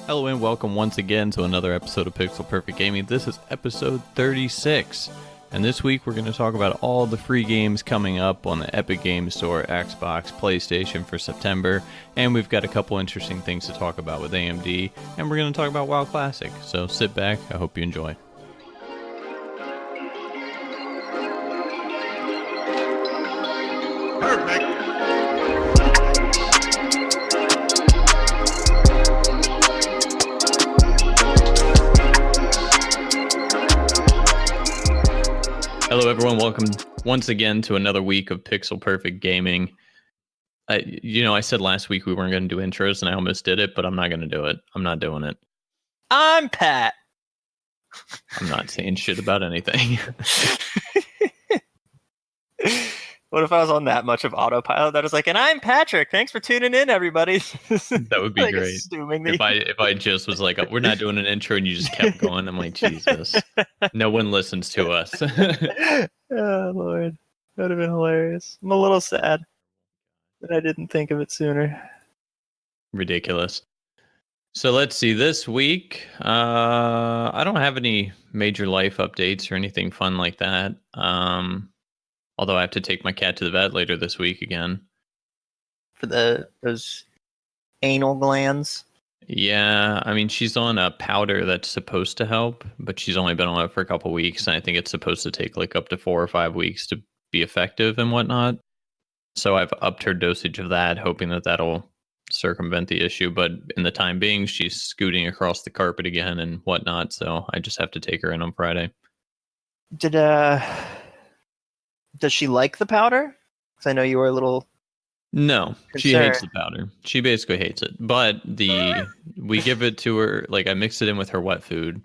Hello and welcome once again to another episode of Pixel Perfect Gaming. This is episode 36, and this week we're going to talk about all the free games coming up on the Epic Games Store, Xbox, PlayStation for September, and we've got a couple interesting things to talk about with AMD, and we're going to talk about WoW Classic. So sit back, I hope you enjoy. Perfect. Hello everyone, welcome once again to another week of Pixel Perfect Gaming. I said last week we weren't going to do intros, and I almost did it, but I'm not going to do it. I'm not doing it. I'm Pat. I'm not saying shit about anything. What if I was on that much of autopilot that was like, and I'm Patrick. Thanks for tuning in, everybody. That would be like great. Assuming that If I just was like, we're not doing an intro, and you just kept going, I'm like, Jesus, no one listens to us. Oh Lord, that would have been hilarious. I'm a little sad that I didn't think of it sooner. Ridiculous. So let's see. This week, I don't have any major life updates or anything fun like that. Although I have to take my cat to the vet later this week again. For those anal glands. Yeah, I mean, she's on a powder that's supposed to help, but she's only been on it for a couple weeks, and I think it's supposed to take like up to 4 or 5 weeks to be effective and whatnot. So I've upped her dosage of that, hoping that that'll circumvent the issue. But in the time being, she's scooting across the carpet again and whatnot, so I just have to take her in on Friday. Does she like the powder? Because I know you were a little. No, she concerned. hates the powder. She basically hates it. But we give it to her, like I mix it in with her wet food.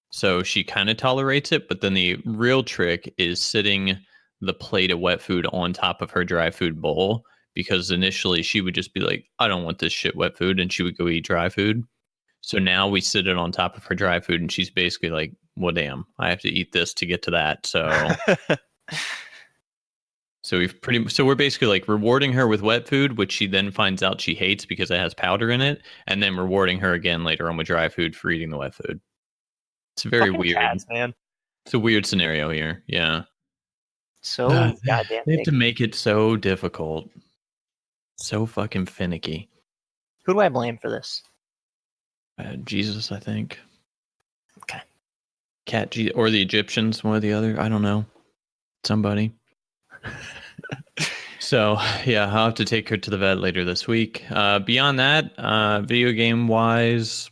So she kind of tolerates it, but then the real trick is sitting the plate of wet food on top of her dry food bowl, because initially she would just be like, I don't want this shit wet food, and she would go eat dry food. So now we sit it on top of her dry food, and she's basically like, well, damn, I have to eat this to get to that. So we're basically like rewarding her with wet food, which she then finds out she hates because it has powder in it, and then rewarding her again later on with dry food for eating the wet food. It's very Fucking weird. cats, man. It's a weird scenario here. Yeah. So goddamn. They have to make it so difficult. So fucking finicky. Who do I blame for this? Jesus, I think. Okay. Or the Egyptians, one or the other. I don't know. Somebody. So, yeah, I'll have to take her to the vet later this week. Beyond that, video game wise,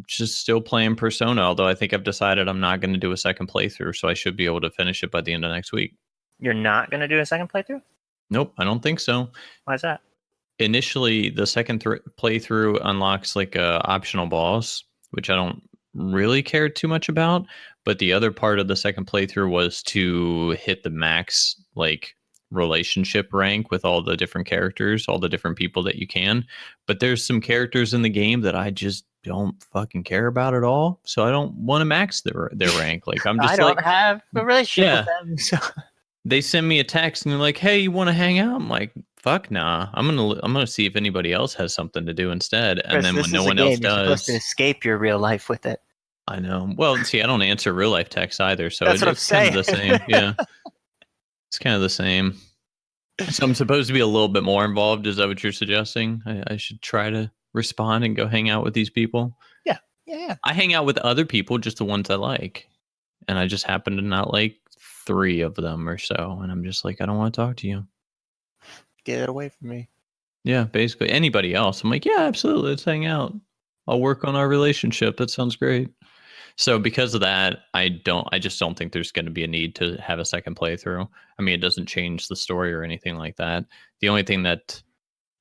just still playing Persona, although I think I've decided I'm not going to do a second playthrough, so I should be able to finish it by the end of next week. You're not going to do a second playthrough? Nope, I don't think so. Why is that? Initially, the second playthrough unlocks like a optional boss, which I don't really care too much about. But the other part of the second playthrough was to hit the max like relationship rank with all the different characters, all the different people that you can. But there's some characters in the game that I just don't fucking care about at all. So I don't want to max their rank. Like I'm just I don't have a relationship with them. So. They send me a text and they're like, "Hey, you want to hang out?" I'm like, "Fuck nah. I'm gonna see if anybody else has something to do instead." And Chris, then this when is no a one game. else You're does, supposed to escape your real life with it. I know. Well, see, I don't answer real life texts either, so That's what I'm it's kind of the saying. same. Yeah, it's kind of the same. So I'm supposed to be a little bit more involved. Is that what you're suggesting? I should try to respond and go hang out with these people. Yeah. I hang out with other people, just the ones I like, and I just happen to not like 3 of them or so, and I'm just like, I don't want to talk to you. Get away from me. Yeah, basically anybody else. I'm like, yeah, absolutely. Let's hang out. I'll work on our relationship. That sounds great. So because of that, I just don't think there's going to be a need to have a second playthrough. I mean, it doesn't change the story or anything like that. The only thing that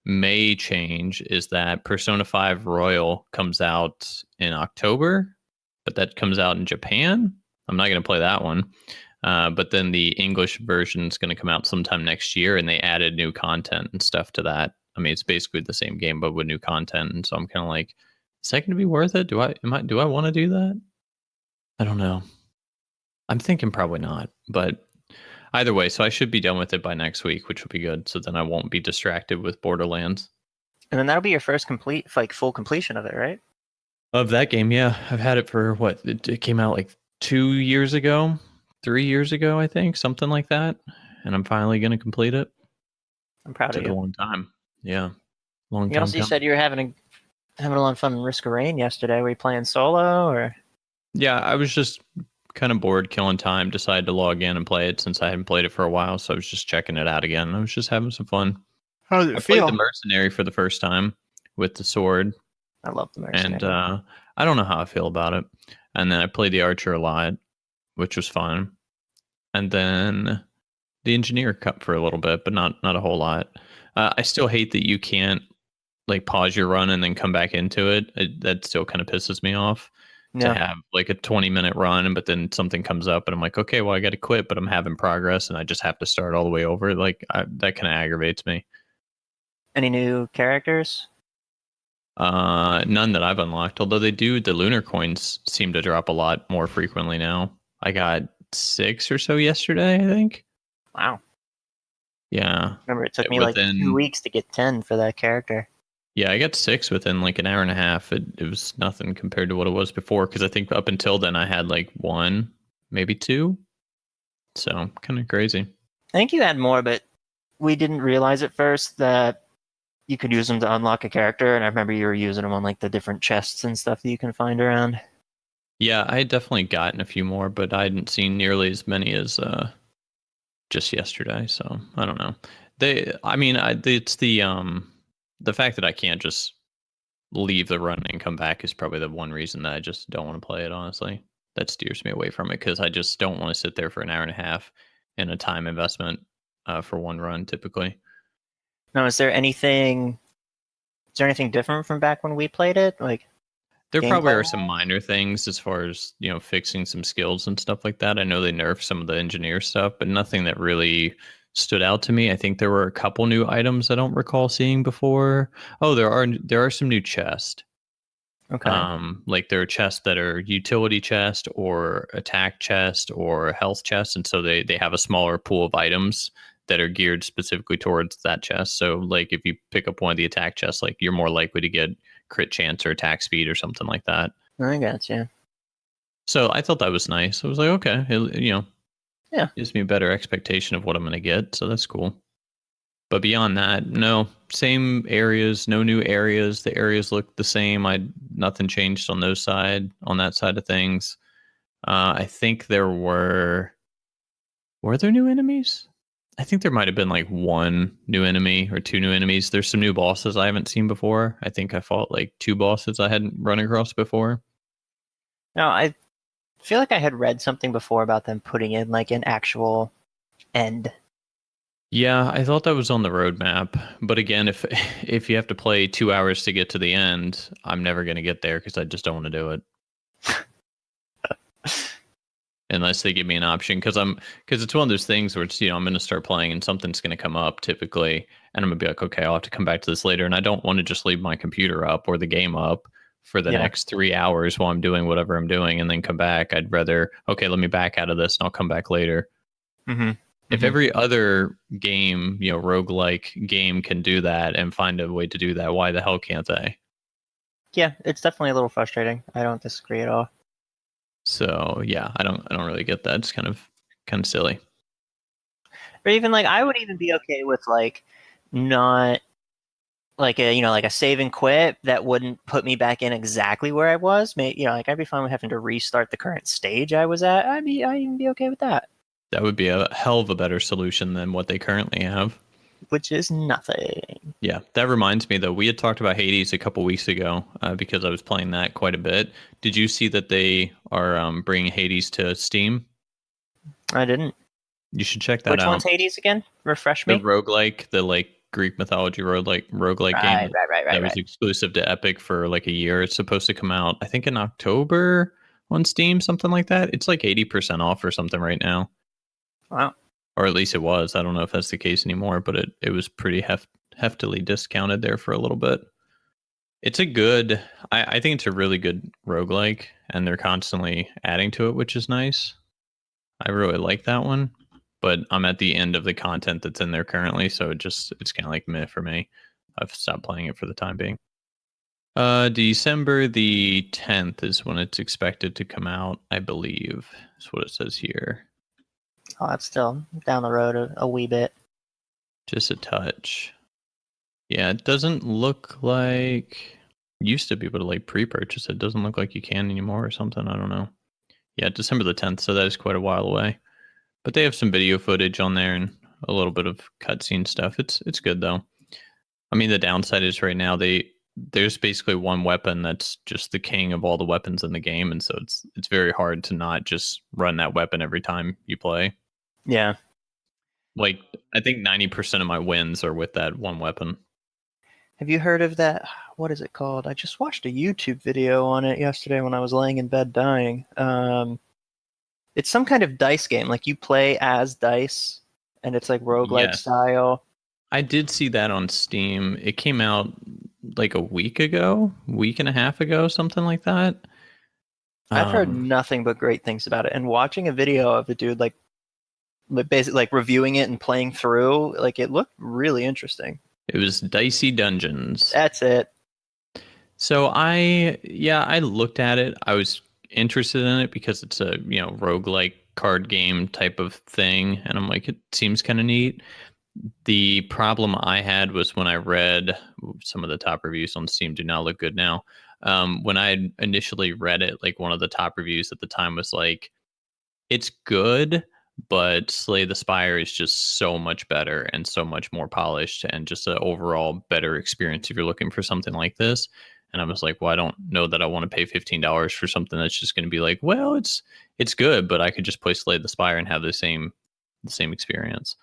may change is that Persona 5 Royal comes out in October, but that comes out in Japan. I'm not going to play that one. But then the English version is going to come out sometime next year, and they added new content and stuff to that. I mean, it's basically the same game, but with new content. And so I'm kind of like, is that going to be worth it? Do I want to do that? I don't know. I'm thinking probably not, but either way, so I should be done with it by next week, which will be good. So then I won't be distracted with Borderlands. And then that'll be your first full completion of it, right? Of that game, yeah, I've had it for what? It came out like 2 years ago, 3 years ago, I think, something like that. And I'm finally going to complete it. I'm proud of Took a you. long time. Yeah, long You time also you coming. said you were having a lot of fun in Risk of Rain yesterday. Were you playing solo or? Yeah, I was just kind of bored, killing time. Decided to log in and play it since I hadn't played it for a while. So I was just checking it out again. I was just having some fun. How did I it played the feel? mercenary for the first time with the sword, I love the and mercenary. I don't know how I feel about it. And then I played the archer a lot, which was fun. And then the engineer cup for a little bit, but not a whole lot. I still hate that you can't like pause your run and then come back into it. That still kind of pisses me off to Yeah. have like a 20-minute run, but then something comes up and I'm like, okay, well I got to quit, but I'm having progress and I just have to start all the way over. Like that kind of aggravates me. Any new characters? None that I've unlocked, although they do. The lunar coins seem to drop a lot more frequently now. I got 6 or so yesterday, I think. Wow. Yeah, Remember, it took me like 2 within weeks to get 10 for that character. yeah, I got 6 within like an hour and a half. It was nothing compared to what it was before because I think up until then I had like 1, maybe 2. So kind of crazy. I think you had more, but we didn't realize at first that you could use them to unlock a character, and I remember you were using them on like the different chests and stuff that you can find around. Yeah, I had definitely gotten a few more, but I hadn't seen nearly as many as just yesterday. So I don't know. I mean, it's the fact that I can't just leave the run and come back is probably the one reason that I just don't want to play it. Honestly, that steers me away from it because I just don't want to sit there for an hour and a half in a time investment for one run. Typically, Now, is there anything different from back when we played it? Like there probably gameplay? are some minor things as far as fixing some skills and stuff like that. I know they nerfed some of the engineer stuff, but nothing that really stood out to me. I think there were a couple new items I don't recall seeing before. Oh, there are some new chests. Okay. Like there are chests that are utility chest or attack chest or health chest, and so they have a smaller pool of items that are geared specifically towards that chest. So like if you pick up one of the attack chests, like you're more likely to get crit chance or attack speed or something like that. I got you. So I thought that was nice. I was like, okay, Yeah. gives me a better expectation of what I'm going to get. So that's cool. But beyond that, no, same areas, no new areas. The areas look the same. Nothing changed on that side of things. I think were there new enemies? I think there might have been like one new enemy or two new enemies. There's some new bosses I haven't seen before. I think I fought like 2 bosses I hadn't run across before. No, I feel like I had read something before about them putting in like an actual end. Yeah, I thought that was on the roadmap. But again, if if you have to play 2 hours to get to the end, I'm never going to get there because I just don't want to do it unless they give me an option. Because it's one of those things where it's I'm going to start playing and something's going to come up typically, and I'm going to be like, okay, I'll have to come back to this later, and I don't want to just leave my computer up or the game up for the Yeah. next 3 hours while I'm doing whatever I'm doing and then come back. I'd rather okay, let me back out of this and I'll come back later. Mm-hmm. If every other game, roguelike game can do that and find a way to do that, why the hell can't they? Yeah, it's definitely a little frustrating. I don't disagree at all. So yeah, I don't really get that. It's kind of silly. Or even like I would even be okay with like not like a save and quit that wouldn't put me back in exactly where I was. Like I'd be fine with having to restart the current stage I was at. I'd even be okay with that. That would be a hell of a better solution than what they currently have. Which is nothing. Yeah, that reminds me though, we had talked about Hades a couple weeks ago because I was playing that quite a bit. Did you see that they are bringing Hades to Steam? I didn't. You should check that Which out. one's Hades again? Refresh The me. roguelike, the like Greek mythology roguelike game that was Right. exclusive to Epic for like a year. It's supposed to come out, I think, in October on Steam, something like that. It's like 80% off or something right now. Wow. Or at least it was. I don't know if that's the case anymore, but it was pretty heftily discounted there for a little bit. It's a good, I think it's a really good roguelike, and they're constantly adding to it, which is nice. I really like that one, but I'm at the end of the content that's in there currently, so it's kind of like meh for me. I've stopped playing it for the time being. December the 10th is when it's expected to come out, I believe. That's what it says here. Oh, that's still down the road a wee bit. Just a touch. Yeah, it doesn't look like used to be able to like pre-purchase it. Doesn't look like you can anymore or something. I don't know. Yeah, December the 10th, so that is quite a while away. But they have some video footage on there and a little bit of cutscene stuff. It's good though. I mean, the downside is right now there's basically one weapon that's just the king of all the weapons in the game, and so it's very hard to not just run that weapon every time you play. Yeah. Like I think 90% of my wins are with that one weapon. Have you heard of that? What is it called? I just watched a YouTube video on it yesterday when I was laying in bed dying. It's some kind of dice game. Like you play as dice, and it's like roguelike Yes. style. I did see that on Steam. It came out like a week and a half ago, something like that. I've heard nothing but great things about it. And watching a video of a dude like basically like reviewing it and playing through, like it looked really interesting. It was Dicey Dungeons. That's it. So I looked at it. I was interested in it because it's a, roguelike card game type of thing. And I'm like, it seems kind of neat. The problem I had was when I read some of the top reviews on Steam do not look good now. When I initially read it, like one of the top reviews at the time was like, it's good, but Slay the Spire is just so much better and so much more polished and just an overall better experience if you're looking for something like this. And I was like, well, I don't know that I want to pay $15 for something that's just going to be like, well, it's good, but I could just play Slay the Spire and have the same experience.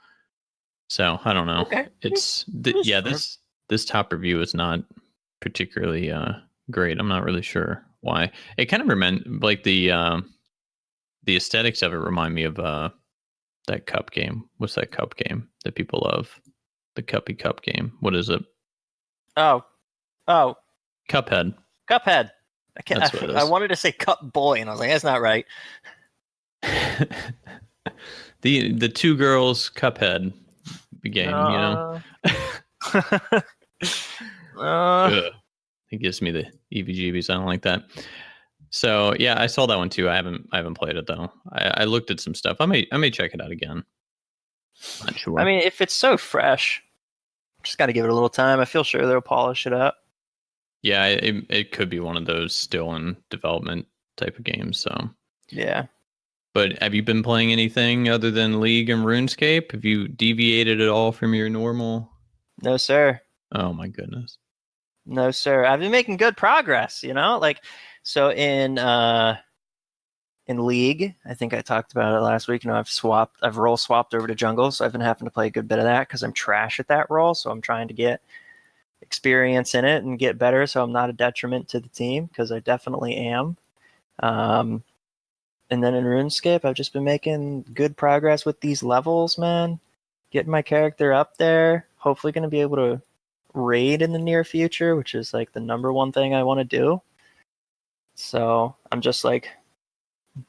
So I don't know. Okay. It's this top review is not particularly great. I'm not really sure why. It kind of like the aesthetics of it remind me of that cup game. What's that cup game that people love? The Cuppy Cup game. What is it? Oh, Cuphead. Cuphead. That's what it is. I wanted to say Cup Boy, and I was like, that's not right. the two girls Cuphead game. It gives me the EVGBs. I don't like that. So yeah, I saw that one too. I haven't played it though. I looked at some stuff. I may check it out again. Not sure. I mean, if it's so fresh, just got to give it a little time. I feel sure they'll polish it up. Yeah, it could be one of those still in development type of games. So yeah. But have you been playing anything other than League and RuneScape? Have you deviated at all from your normal? No, sir. Oh my goodness. No, sir. I've been making good progress, like so in League, I think I talked about it last week. I've role swapped over to jungle, so I've been having to play a good bit of that because I'm trash at that role. So I'm trying to get experience in it and get better, so I'm not a detriment to the team because I definitely am. And then in RuneScape, I've just been making good progress with these levels, man. Getting my character up there. Hopefully going to be able to raid in the near future, which is like the number one thing I want to do. So I'm just like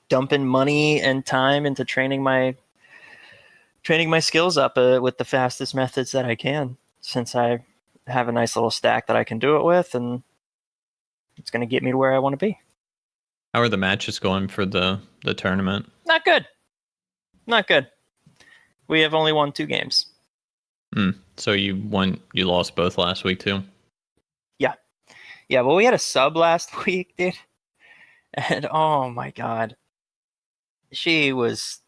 dumping money and time into training my skills up with the fastest methods that I can, since I have a nice little stack that I can do it with, and it's going to get me to where I want to be. How are the matches going for the tournament? Not good. We have only won 2 games. So you lost both last week too? Yeah, well, we had a sub last week, dude. And oh my god. She was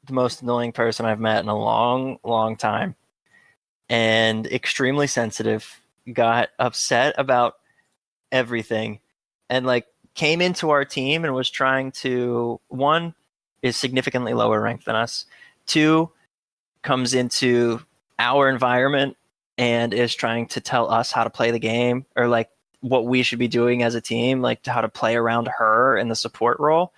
the most annoying person I've met in a long, long time. And extremely sensitive. Got upset about everything. And like came into our team and was trying to, 1, is significantly lower ranked than us. 2, comes into our environment and is trying to tell us how to play the game, or like what we should be doing as a team, like how to play around her in the support role,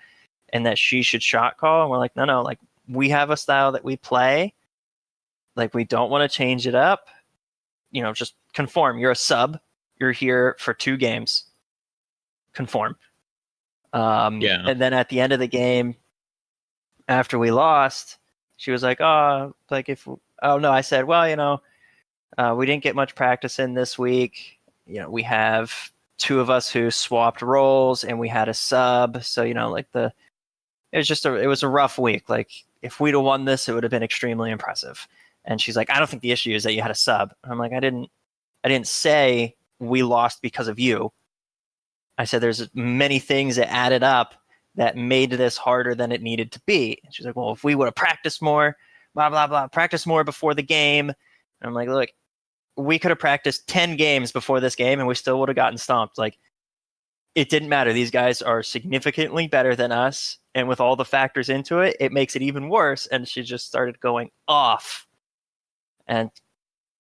and that she should shot call. And we're like, no, like we have a style that we play. Like we don't want to change it up. Just conform. You're a sub. You're here for 2 games. Conform. Yeah. And then at the end of the game, after we lost, she was like, I said, well, we didn't get much practice in this week. We have two of us who swapped roles, and we had a sub. So like it was a rough week. Like if we'd have won this, it would have been extremely impressive. And she's like, I don't think the issue is that you had a sub. I'm like, I didn't say we lost because of you. I said there's many things that added up that made this harder than it needed to be. And she's like, well, if we would have practiced more, blah, blah, blah, practice more before the game. And I'm like, look, we could have practiced 10 games before this game and we still would have gotten stomped. Like, it didn't matter. These guys are significantly better than us. And with all the factors into it, it makes it even worse. And she just started going off. And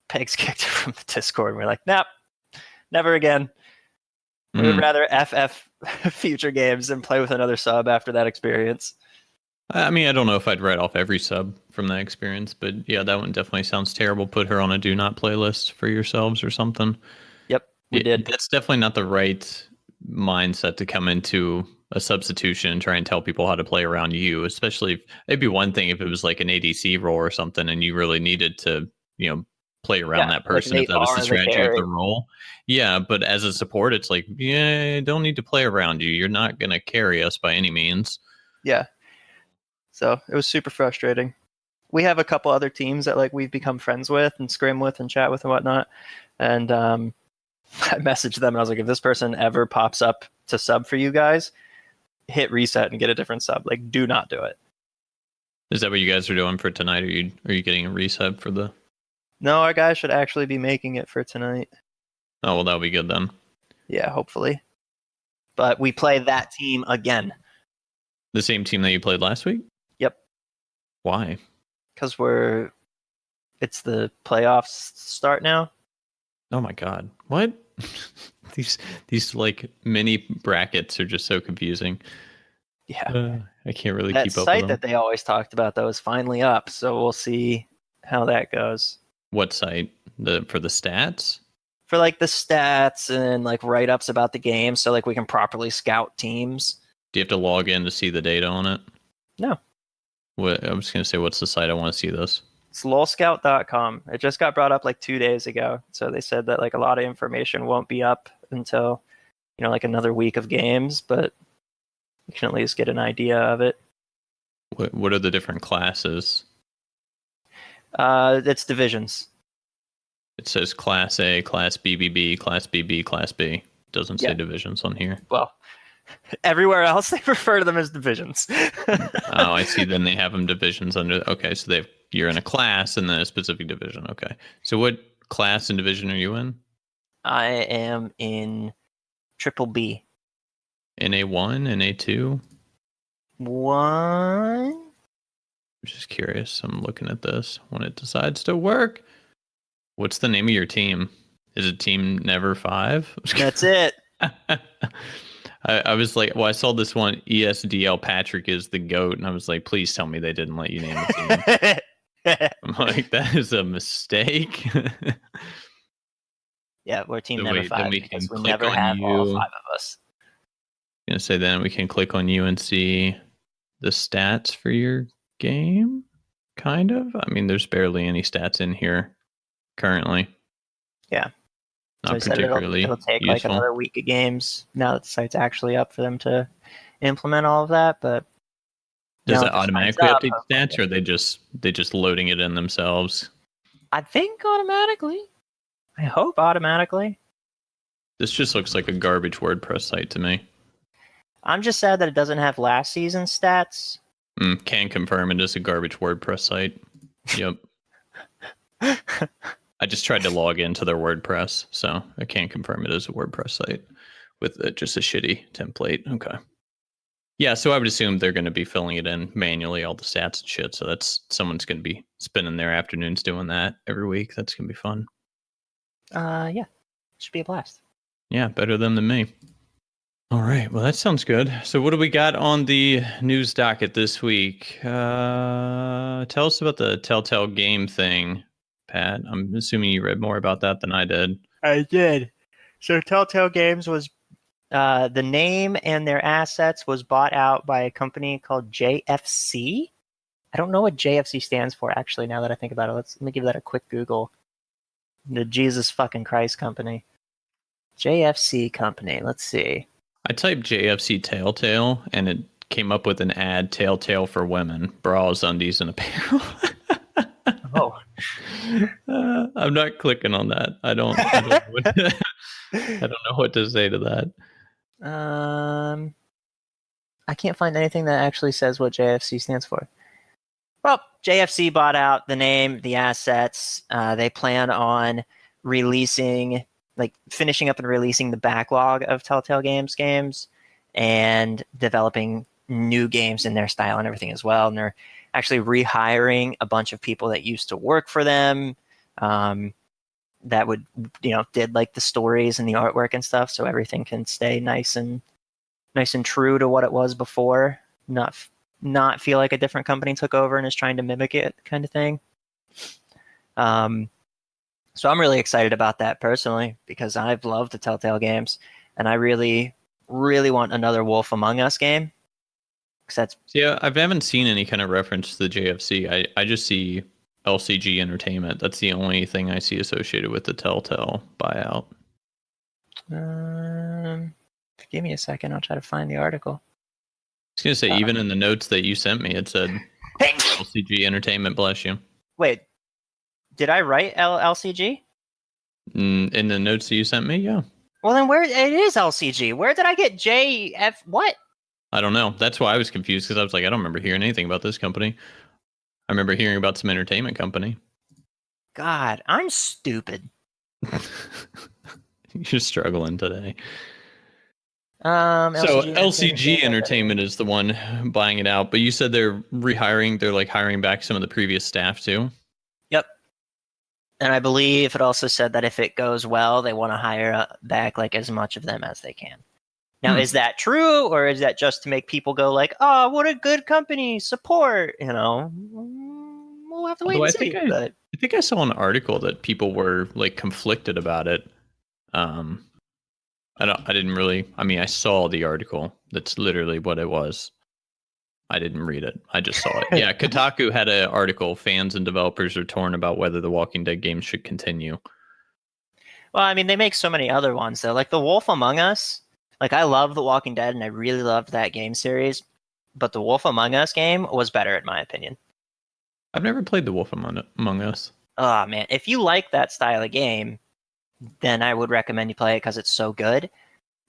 Pegs kicked her from the Discord. And we're like, nope, never again. We would rather FF future games than play with another sub after that experience. I mean, I don't know if I'd write off every sub from that experience, but yeah, that one definitely sounds terrible. Put her on a do not play list for yourselves or something. Yep, we did. That's definitely not the right mindset to come into a substitution and try and tell people how to play around you, especially if it'd be one thing if it was like an ADC role or something and you really needed to, play around that person if that was the strategy of the role. Yeah, but as a support, it's like, don't need to play around you. You're not going to carry us by any means. Yeah. So it was super frustrating. We have a couple other teams that we've become friends with and scrim with and chat with and whatnot. And I messaged them and I was like, if this person ever pops up to sub for you guys, hit reset and get a different sub. Do not do it. Is that what you guys are doing for tonight? Are you getting a resub for the... No, our guys should actually be making it for tonight. Oh, well, that'll be good then. Yeah, hopefully. But we play that team again. The same team that you played last week? Yep. Why? Because it's the playoffs start now. Oh my god. What? these mini brackets are just so confusing. Yeah. I can't really keep up with them. That site that they always talked about, though, is finally up. So we'll see how that goes. What site? For the stats? For the stats and write-ups about the game, so we can properly scout teams. Do you have to log in to see the data on it? No. What I was going to say, what's the site? I want to see this. It's lolscout.com. It just got brought up 2 days ago. So they said that a lot of information won't be up until another week of games, but you can at least get an idea of it. What are the different classes? It's divisions. It says Class A, Class BBB, Class BB, Class B. It doesn't say divisions on here. Well, everywhere else they refer to them as divisions. Oh, I see. Then they have them divisions under. Okay, so you're in a class and then a specific division. Okay, so what class and division are you in? I am in Triple B. NA1, NA2. 1. I'm just curious. I'm looking at this when it decides to work. What's the name of your team? Is it Team Never 5? That's it. I was like, well, I saw this one, ESDL Patrick is the GOAT, and I was like, please tell me they didn't let you name the team. I'm like, that is a mistake. Yeah, we're Team Never 5 because we never have all 5 of us. I'm going to say then we can click on you and see the stats for your game, kind of. I mean, there's barely any stats in here currently. Yeah. Not so particularly it'll take useful. another week of games now that the site's actually up for them to implement all of that. But does it automatically update stats, or are they just loading it in themselves? I think automatically. I hope automatically. This just looks like a garbage WordPress site to me. I'm just sad that it doesn't have last season's stats. Can confirm it is a garbage WordPress site. Yep. I just tried to log into their WordPress, so I can't confirm it is a WordPress site with just a shitty template. Okay. Yeah, so I would assume they're going to be filling it in manually, all the stats and shit. So someone's going to be spending their afternoons doing that every week. That's going to be fun. Yeah. Should be a blast. Yeah, better them than me. All right. Well, that sounds good. So what do we got on the news docket this week? Tell us about the Telltale game thing, Pat. I'm assuming you read more about that than I did. I did. So Telltale Games was the name and their assets was bought out by a company called JFC. I don't know what JFC stands for, actually, now that I think about it. Let me give that a quick Google. The Jesus fucking Christ company. JFC company. Let's see. I typed JFC Telltale and it came up with an ad, Telltale for women, bras, undies, and apparel. Oh. I'm not clicking on that. I don't know what to say to that. I can't find anything that actually says what JFC stands for. Well, JFC bought out the name, the assets. They plan on finishing up and releasing the backlog of Telltale games, and developing new games in their style and everything as well. And they're actually rehiring a bunch of people that used to work for them, that would, did like the stories and the artwork and stuff, so everything can stay nice and true to what it was before, not feel like a different company took over and is trying to mimic it, kind of thing. So I'm really excited about that personally, because I've loved the Telltale games, and I really, really want another Wolf Among Us game. Yeah, I haven't seen any kind of reference to the JFC. I just see LCG Entertainment. That's the only thing I see associated with the Telltale buyout. Give me a second. I'll try to find the article. I was going to say, even in the notes that you sent me, it said LCG Entertainment, bless you. Wait, did I write LCG? In the notes that you sent me, yeah. Well, then where it is LCG? Where did I get JF? What? I don't know. That's why I was confused, because I was like, I don't remember hearing anything about this company. I remember hearing about some entertainment company. God, I'm stupid. You're struggling today. So LCG Entertainment is the one buying it out, but you said they're rehiring. They're like hiring back some of the previous staff too. Yep. And I believe it also said that if it goes well, they want to hire back like as much of them as they can. Now, is that true, or is that just to make people go like, "Oh, what a good company, support"? We'll have to wait and see. I think I saw an article that people were like conflicted about it. I saw the article. That's literally what it was. I didn't read it. I just saw it. Yeah, Kotaku had an article. Fans and developers are torn about whether the Walking Dead game should continue. Well, I mean, they make so many other ones though. Like The Wolf Among Us. Like, I love The Walking Dead, and I really loved that game series. But The Wolf Among Us game was better, in my opinion. I've never played The Wolf Among Us. Oh, man. If you like that style of game, then I would recommend you play it because it's so good.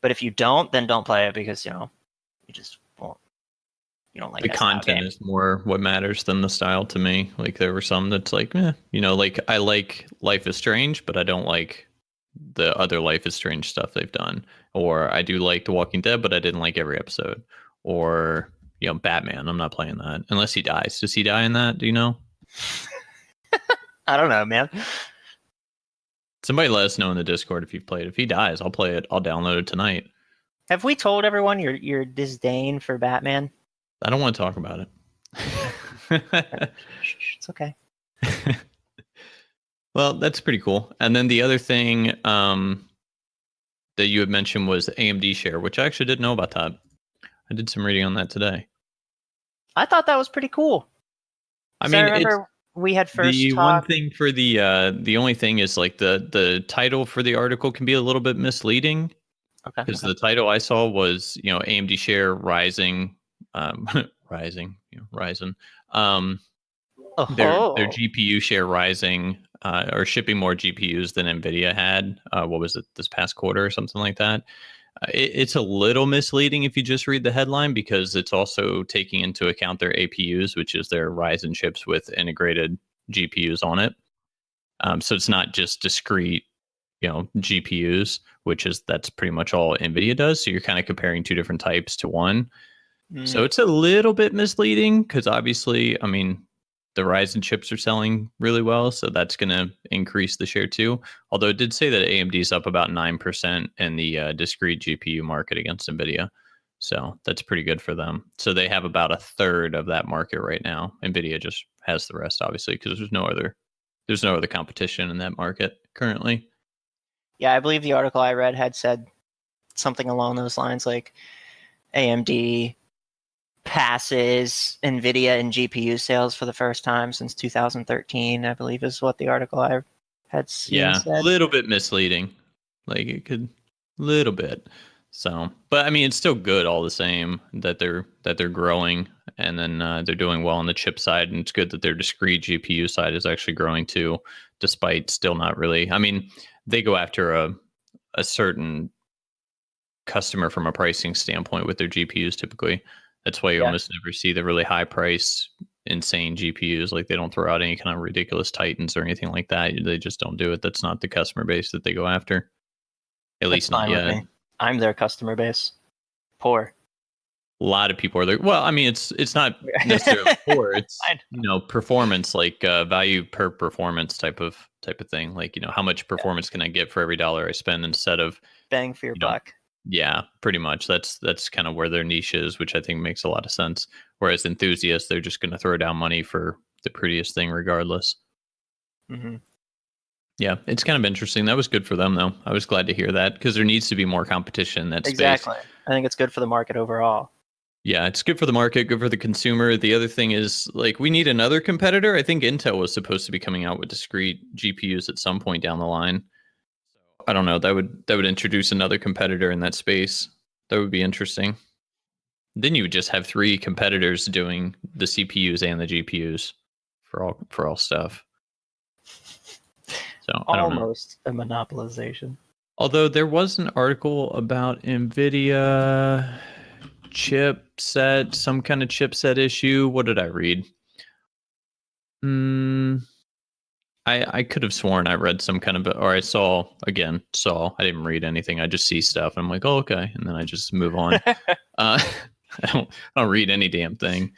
But if you don't, then don't play it because, you just won't. You don't like the content is more what matters than the style to me. Like, there were some that's like, like I like Life is Strange, but I don't like the other Life is Strange stuff they've done. Or I do like The Walking Dead, but I didn't like every episode. Or, Batman. I'm not playing that unless he dies. Does he die in that? Do you know? I don't know, man. Somebody let us know in the Discord if you've played. If he dies, I'll play it. I'll download it tonight. Have we told everyone your disdain for Batman? I don't want to talk about it. It's okay. Well, that's pretty cool. And then the other thing that you had mentioned was AMD share, which I actually didn't know about that. I did some reading on that today. I thought that was pretty cool. I mean, I remember we had first the one thing for the only thing is like the title for the article can be a little bit misleading. Okay. Because the title I saw was, AMD share rising, Ryzen. Their GPU share rising, or shipping more GPUs than NVIDIA had. What was it, this past quarter or something like that? It's a little misleading if you just read the headline, because it's also taking into account their APUs, which is their Ryzen chips with integrated GPUs on it. So it's not just discrete, GPUs, that's pretty much all NVIDIA does. So you're kind of comparing two different types to one. So it's a little bit misleading because obviously, the Ryzen chips are selling really well, so that's going to increase the share too. Although it did say that AMD is up about 9% in the discrete GPU market against NVIDIA. So that's pretty good for them. So they have about a third of that market right now. NVIDIA just has the rest, obviously, because there's no other competition in that market currently. Yeah, I believe the article I read had said something along those lines, like AMD passes NVIDIA in GPU sales for the first time since 2013, I believe is what the article I had seen said. A little bit misleading. Like, it could little bit. So, but I mean, it's still good all the same that they're growing, and then they're doing well on the chip side, and it's good that their discrete GPU side is actually growing too, despite still not really. I mean, they go after a certain customer from a pricing standpoint with their GPUs typically. That's why you almost never see the really high price, insane GPUs. Like they don't throw out any kind of ridiculous Titans or anything like that. They just don't do it. That's not the customer base that they go after. At least not yet. I'm their customer base. Poor. A lot of people are there. Well, I mean, it's not necessarily poor. It's performance, like value per performance type of thing. Like how much performance can I get for every dollar I spend instead of bang for your buck. Yeah, pretty much. That's kind of where their niche is, which I think makes a lot of sense. Whereas enthusiasts, they're just going to throw down money for the prettiest thing, regardless. Mm-hmm. Yeah, it's kind of interesting. That was good for them, though. I was glad to hear that because there needs to be more competition in that space. Exactly. I think it's good for the market overall. Yeah, it's good for the market, good for the consumer. The other thing is, like, we need another competitor. I think Intel was supposed to be coming out with discrete GPUs at some point down the line. I don't know. That would introduce another competitor in that space. That would be interesting. Then you would just have 3 competitors doing the CPUs and the GPUs for all stuff. So I don't know. Almost a monopolization. Although there was an article about NVIDIA chipset, some kind of chipset issue. What did I read? I could have sworn I read some kind of, or I saw. I didn't read anything. I just see stuff. And I'm like, oh, okay. And then I just move on. I don't read any damn thing.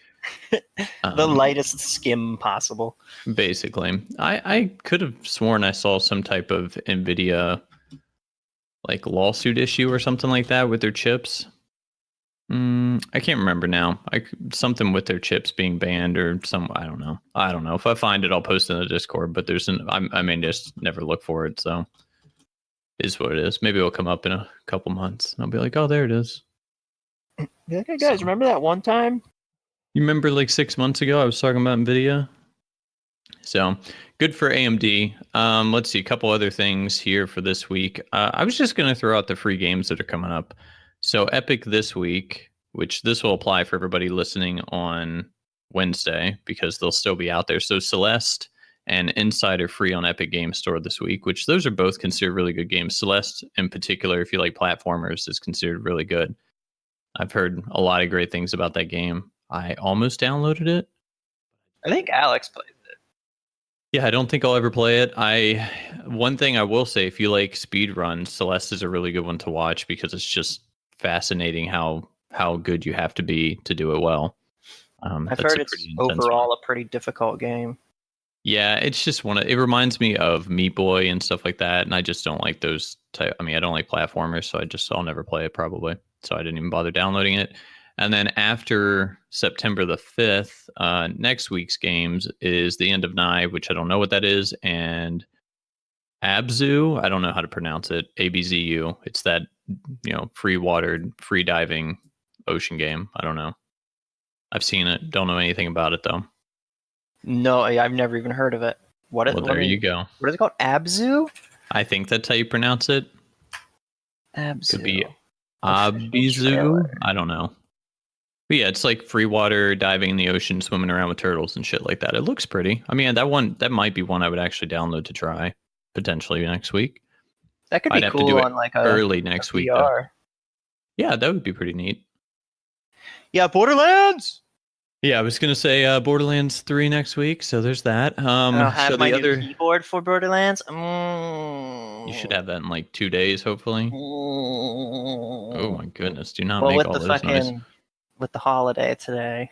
The lightest skim possible. Basically. I could have sworn I saw some type of NVIDIA like lawsuit issue or something like that with their chips. I can't remember now. Something with their chips being banned or some. I don't know. If I find it, I'll post it in the Discord. But I may just never look for it. So, it is what it is. Maybe it'll come up in a couple months, and I'll be like, "Oh, there it is." Yeah, okay, guys, remember that one time? You remember like 6 months ago, I was talking about NVIDIA. So good for AMD. Let's see a couple other things here for this week. I was just going to throw out the free games that are coming up. So Epic this week, which this will apply for everybody listening on Wednesday because they'll still be out there. So Celeste and Inside are free on Epic Games Store this week, which those are both considered really good games. Celeste in particular, if you like platformers, is considered really good. I've heard a lot of great things about that game. I almost downloaded it. I think Alex played it. Yeah, I don't think I'll ever play it. One thing I will say, if you like speed runs, Celeste is a really good one to watch because it's just fascinating how good you have to be to do it well. I've heard it's overall a pretty difficult game. Yeah, it's just it reminds me of Meat Boy and stuff like that, and I just don't like those type. I mean, I don't like platformers, so I'll never play it probably. So I didn't even bother downloading it. And then after September the 5th, next week's games is The End of Nye, which I don't know what that is, and Abzu. I don't know how to pronounce it. ABZU. It's that free-watered, free-diving ocean game. I don't know. I've seen it. Don't know anything about it though. No, I've never even heard of it. There you go. What is it called? Abzu? I think that's how you pronounce it. Abzu. Could be Abizu. I don't know. But yeah, it's like free water, diving in the ocean, swimming around with turtles and shit like that. It looks pretty. I mean, that might be one I would actually download to try potentially next week. That could be I'd cool have to do on like early next week. Yeah, that would be pretty neat. Yeah, Borderlands. Yeah, I was gonna say Borderlands 3 next week, so there's that. I'll have my new keyboard for Borderlands. You should have that in like 2 days, hopefully. Oh my goodness! Do not make all this noise. With the holiday today.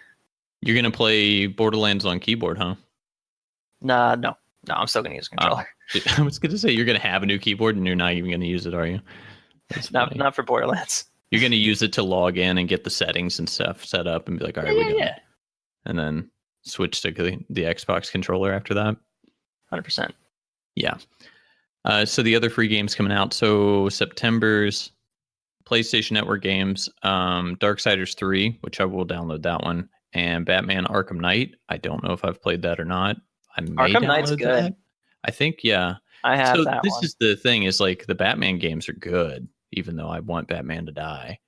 You're gonna play Borderlands on keyboard, huh? No, I'm still gonna use a controller. I was gonna say you're gonna have a new keyboard and you're not even gonna use it, are you? Not for Borderlands. You're gonna use it to log in and get the settings and stuff set up and be like, all right, we got it. And then switch to the Xbox controller after that. 100%. Yeah. So the other free games coming out. So September's PlayStation Network games, Darksiders 3, which I will download that one, and Batman Arkham Knight. I don't know if I've played that or not. I may Arkham Knight's good. That. I think, yeah. I have that this one. Is the thing is like the Batman games are good. even though I want Batman to die.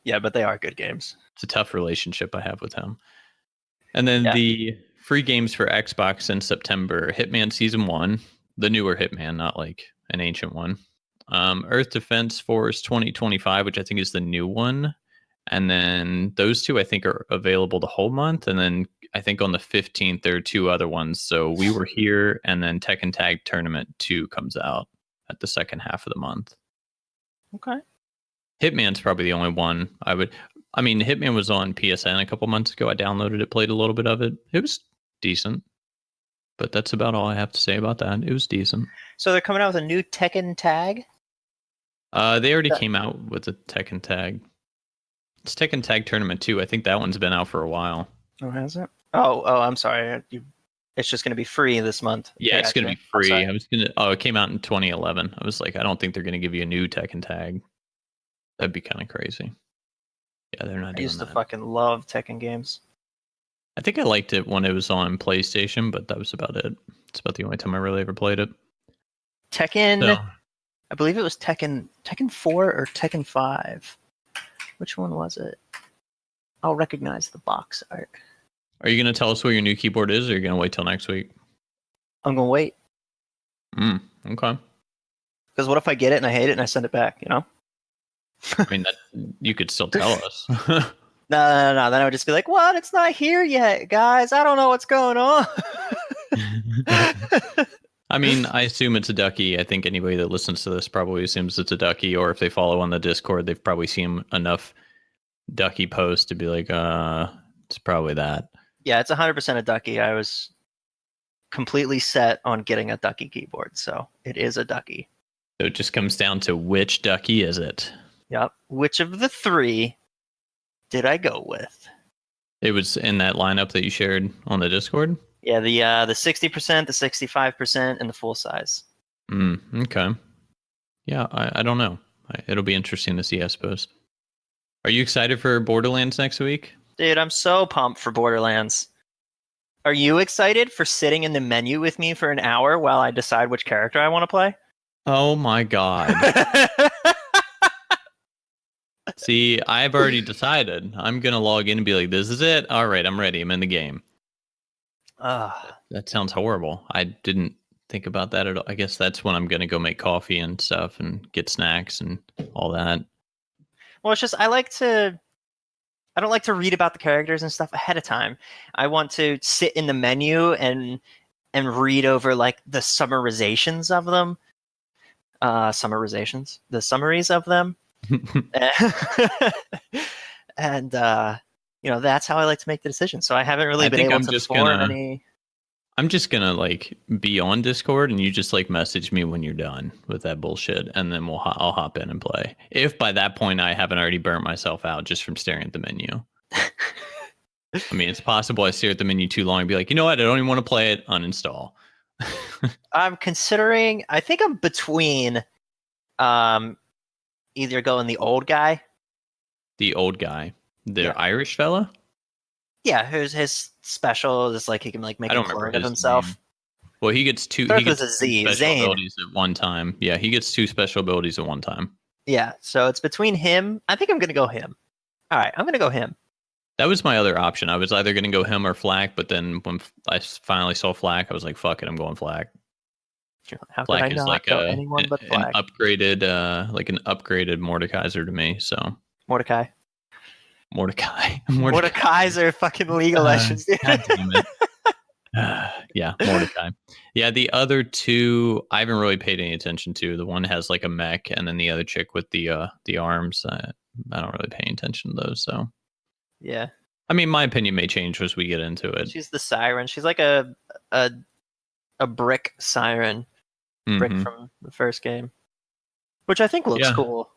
Yeah, but they are good games. It's a tough relationship I have with him. And then Yeah. the free games for Xbox in September: Hitman Season 1, the newer Hitman, not like an ancient one. Earth Defense Force 2025, which I think is the new one. And then those two I think are available the whole month. And then I think on the 15th there are two other ones. So We Were Here, and then Tekken Tag Tournament 2 comes out at the second half of the month. Okay. Hitman's probably the only one I mean, Hitman was on PSN a couple months ago. I downloaded it, played a little bit of it. It was decent. But that's about all I have to say about that. It was decent. So they're coming out with a new Tekken Tag? They already came out with the Tekken Tag. It's Tekken Tag Tournament 2. I think that one's been out for a while. Oh, has it? Oh, I'm sorry. It's just going to be free this month. Yeah, it's going to be I'm free. sorry. It came out in 2011. I was like, I don't think they're going to give you a new Tekken Tag. That'd be kind of crazy. Yeah, they're not I doing used to that. fucking love Tekken games. I think I liked it when it was on PlayStation, but that was about it. It's about the only time I really ever played it. Tekken, So, I believe it was Tekken 4 or Tekken 5. Which one was it? I'll recognize the box art. are you going to tell us what your new keyboard is, or are you going to wait till next week? I'm going to wait. Okay. Because what if I get it and I hate it and I send it back, you know? I mean, you could still tell us. No. Then I would just be like, what? It's not here yet, guys. I don't know what's going on. I mean, I assume it's a ducky. I think anybody that listens to this probably assumes it's a ducky, or if they follow on the Discord, they've probably seen enough ducky posts to be like, it's probably that. Yeah, it's 100% a ducky. I was completely set on getting a ducky keyboard, so it is a ducky. So it just comes down to which ducky is it? Yep. Which of the three did I go with? It was in that lineup that you shared on the Discord? Yeah, the 60%, the 65%, and the full size. Okay. Yeah, I don't know. It'll be interesting to see, I suppose. Are you excited for Borderlands next week? Dude, I'm so pumped for Borderlands. Are you excited for sitting in the menu with me for an hour while I decide which character I want to play? Oh my god. See, I've already decided. I'm going to log in and be like, this is it. All right, I'm ready. I'm in the game. That sounds horrible. I didn't think about that at all. I guess that's when I'm going to go make coffee and stuff and get snacks and all that. Well, it's just I don't like to read about the characters and stuff ahead of time. I want to sit in the menu and read over like the summarizations of them. The summaries of them. And that's how I like to make the decision. So I haven't really been able to form any. I'm just gonna like be on Discord and you just like message me when you're done with that bullshit, and then I'll hop in and play. If by that point I haven't already burnt myself out just from staring at the menu. I mean, it's possible I stare at the menu too long and be like, you know what, I don't even want to play it, uninstall. I'm considering. I think I'm between, either going the old guy. The old guy, the Irish fella. Yeah, his special is like he can like make a clone of himself. Name. Well, he gets two. Starts he gets with a Z. special Zane. abilities at one time. Yeah, he gets two special abilities at one time. Yeah, so it's between him. I think I'm gonna go him. All right, I'm gonna go him. That was my other option. I was either gonna go him or Flak, but then when I finally saw Flak, I was like, "Fuck it, I'm going Flak." How Flak could I is not like go anyone but Flak? an upgraded Mordekaiser to me. So Mordecai. Mordekai's are fucking League of Legends, dude. God damn it. Yeah, Mordecai. Yeah, the other two I haven't really paid any attention to. The one has like a mech, and then the other chick with the arms. I don't really pay attention to those. So yeah, I mean, my opinion may change as we get into it. She's the siren. She's like a brick siren, brick from the first game, which I think looks cool.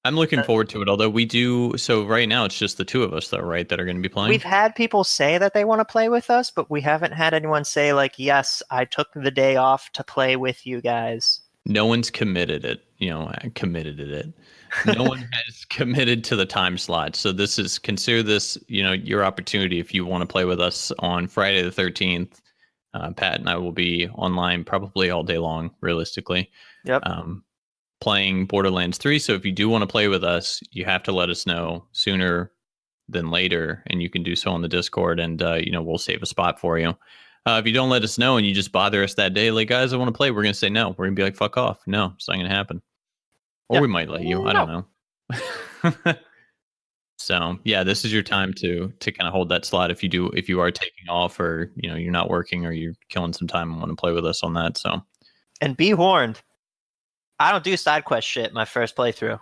I'm looking forward to it, although we do. So right now it's just the two of us, though, right, that are going to be playing? We've had people say that they want to play with us, but we haven't had anyone say, like, yes, I took the day off to play with you guys. No one's committed it. No one has committed to the time slot. So consider this, your opportunity if you want to play with us on Friday the 13th. Pat and I will be online probably all day long, realistically. Yep. playing Borderlands 3. So if you do want to play with us, you have to let us know sooner than later, and you can do so on the Discord, and we'll save a spot for you. If you don't let us know and you just bother us that day, like, guys, I want to play, we're gonna say no. We're gonna be like, fuck off. No, it's not gonna happen. Or we might let you. I don't know. So yeah, this is your time to kind of hold that slot if you are taking off, or you're not working, or you're killing some time and want to play with us on that. So, and be warned, I don't do side quest shit my first playthrough.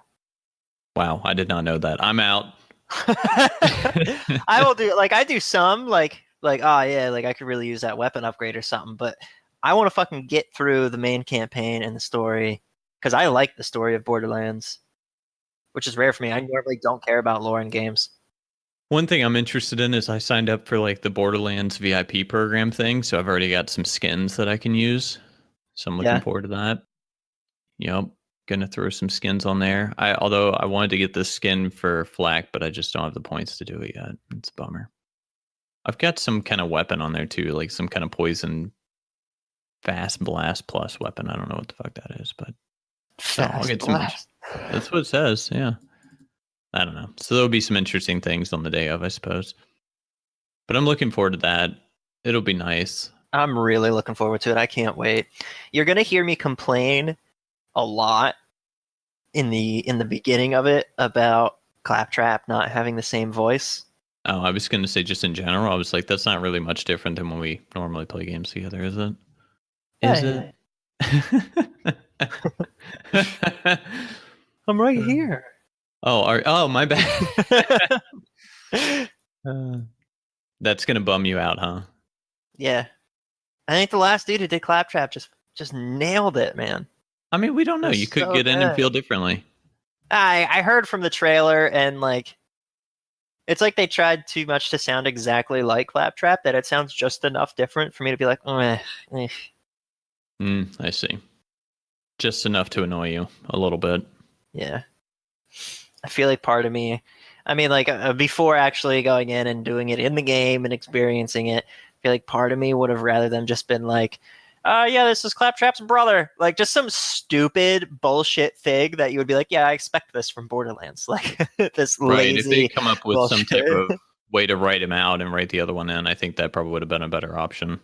Wow, I did not know that. I'm out. I will do I do some like oh yeah, like I could really use that weapon upgrade or something, but I want to fucking get through the main campaign and the story because I like the story of Borderlands, which is rare for me. I normally don't care about lore in games. One thing I'm interested in is I signed up for like the Borderlands VIP program thing, so I've already got some skins that I can use. So I'm looking forward to that. Yep, gonna throw some skins on there. Although I wanted to get this skin for Flak, but I just don't have the points to do it yet. It's a bummer. I've got some kind of weapon on there too, like some kind of poison fast blast plus weapon. I don't know what the fuck that is, but I'll get some. That's what it says. Yeah, I don't know. So there'll be some interesting things on the day of, I suppose. But I'm looking forward to that. It'll be nice. I'm really looking forward to it. I can't wait. You're gonna hear me complain a lot in the beginning of it about Claptrap not having the same voice. Oh, I was going to say just in general. I was like, that's not really much different than when we normally play games together, is it? Is it? I'm right here. Oh, my bad. That's going to bum you out, huh? Yeah. I think the last dude who did Claptrap just nailed it, man. I mean, we don't know. You could get in and feel differently. I heard from the trailer, and it's like they tried too much to sound exactly like Claptrap that it sounds just enough different for me to be like, I see. Just enough to annoy you a little bit. Yeah. I feel like part of me, I mean, before actually going in and doing it in the game and experiencing it, I feel like part of me would have rather them just been like, yeah, this is Claptrap's brother. Like, just some stupid bullshit thing that you would be like, yeah, I expect this from Borderlands. Like, this lazy if they come up with bullshit. Some type of way to write him out and write the other one in, I think that probably would have been a better option.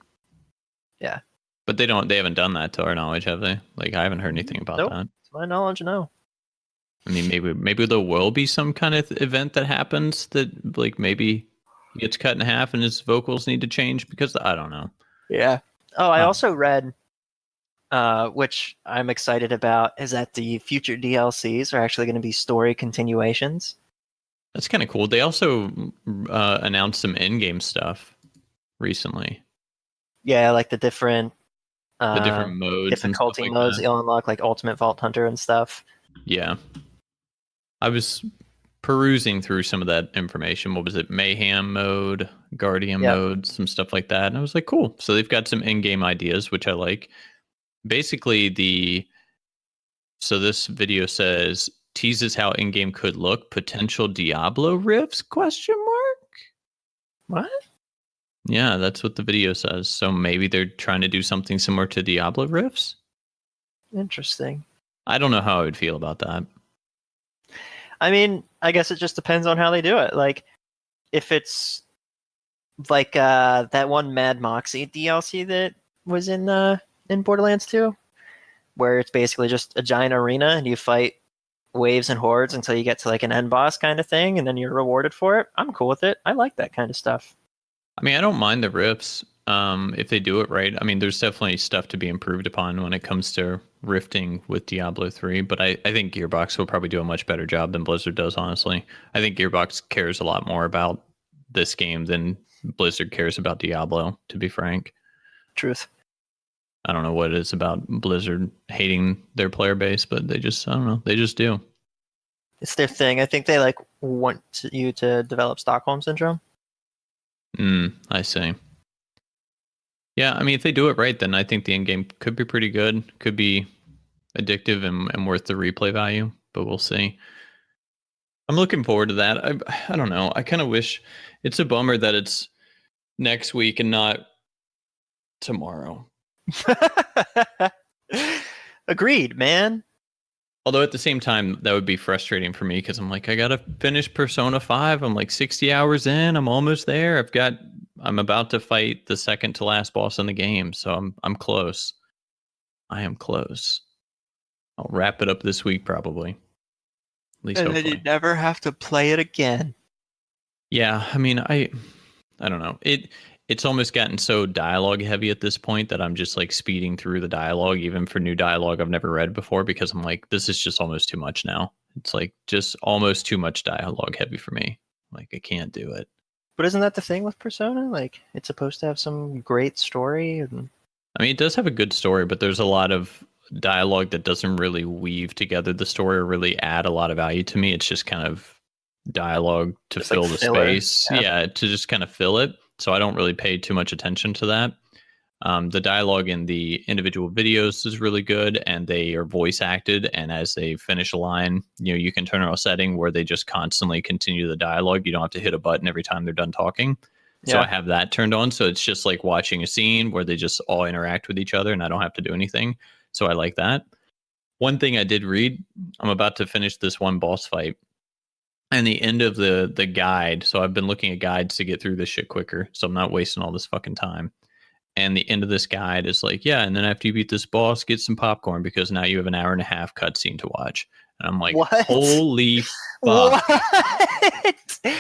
Yeah. But they haven't done that to our knowledge, have they? Like, I haven't heard anything about that. To my knowledge, no. I mean, maybe there will be some kind of event that happens that, like, maybe he gets cut in half and his vocals need to change because I don't know. Yeah. Oh, I also read, which I'm excited about, is that the future DLCs are actually going to be story continuations. That's kind of cool. They also announced some in-game stuff recently. Yeah, like the different modes, difficulty modes you'll unlock, like Ultimate Vault Hunter and stuff. Yeah. I was perusing through some of that information. What was it? Mayhem mode, Guardian mode, some stuff like that. And I was like, cool. So they've got some in-game ideas, which I like. Basically, so this video says, teases how in-game could look, potential Diablo riffs, ? What? Yeah, that's what the video says. So maybe they're trying to do something similar to Diablo riffs. Interesting. I don't know how I would feel about that. I mean, I guess it just depends on how they do it. Like, if it's like that one Mad Moxie DLC that was in Borderlands 2, where it's basically just a giant arena and you fight waves and hordes until you get to like an end boss kind of thing, and then you're rewarded for it. I'm cool with it. I like that kind of stuff. I mean, I don't mind the riffs if they do it right. I mean, there's definitely stuff to be improved upon when it comes to rifting with Diablo 3, but I think Gearbox will probably do a much better job than Blizzard does, honestly. I think Gearbox cares a lot more about this game than Blizzard cares about Diablo, to be frank. Truth. I don't know what it is about Blizzard hating their player base, but they just, I don't know, they just do. It's their thing. I think they like want you to develop Stockholm Syndrome. I see. Yeah, I mean, if they do it right, then I think the in-game could be pretty good. Could be addictive and worth the replay value, but we'll see. I'm looking forward to that. I don't know. I kind of wish, it's a bummer that it's next week and not tomorrow. Agreed, man. Although at the same time, that would be frustrating for me because I'm like, I gotta finish Persona 5. I'm like 60 hours in. I'm almost there. I'm about to fight the second to last boss in the game, so I'm close. I am close. I'll wrap it up this week probably. At least And then hopefully. you never have to play it again. Yeah, I mean, I don't know. It's almost gotten so dialogue heavy at this point that I'm just like speeding through the dialogue, even for new dialogue I've never read before, because I'm like, this is just almost too much now. It's like just almost too much dialogue heavy for me. Like I can't do it. But isn't that the thing with Persona? Like, it's supposed to have some great story. And I mean, it does have a good story, but there's a lot of dialogue that doesn't really weave together the story or really add a lot of value to me. It's just kind of dialogue to Just like fill the filler. space. Yeah, to just kind of fill it. So I don't really pay too much attention to that. The dialogue in the individual videos is really good, and they are voice acted. And as they finish a line, you can turn on a setting where they just constantly continue the dialogue. You don't have to hit a button every time they're done talking. So Yeah. I have that turned on. So it's just like watching a scene where they just all interact with each other, and I don't have to do anything. So I like that. One thing I did read, I'm about to finish this one boss fight, and the end of the guide. So I've been looking at guides to get through this shit quicker, so I'm not wasting all this fucking time. And the end of this guide is like, yeah, and then after you beat this boss, get some popcorn because now you have an hour and a half cutscene to watch. And I'm like, What? holy fuck. What?